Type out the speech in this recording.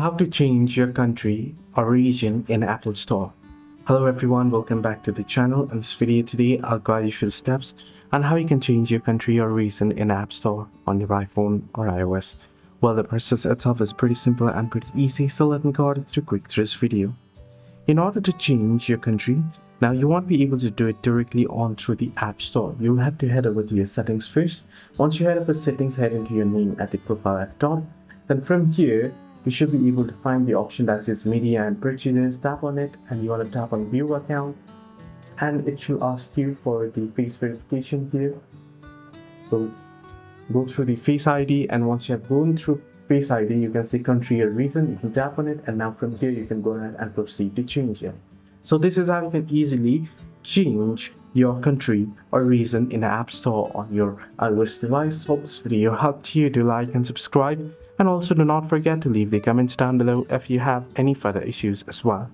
How to change your country or region in Apple Store. Hello everyone, welcome back to the channel. In this video today, I'll guide you through the steps on how you can change your country or region in App Store on your iPhone or iOS. Well, the process itself is pretty simple and pretty easy, so let me guide you through this video. In order to change your country, now you won't be able to do it directly on through the App Store. You'll have to head over to your settings first. Once you head over to settings, head into your name at the profile at the top. Then from here, you should be able to find the option that says media and purchases. Tap on it and you want to tap on view account, and it should ask you for the face verification here. So go through the face ID, and once you have gone through face ID, you can see country or region. You can tap on it, and now from here you can go ahead and proceed to change it. So this is how you can easily change your country or region in the App Store on your iOS device. Hope this video helped you. Do like and subscribe, and also do not forget to leave the comments down below if you have any further issues as well.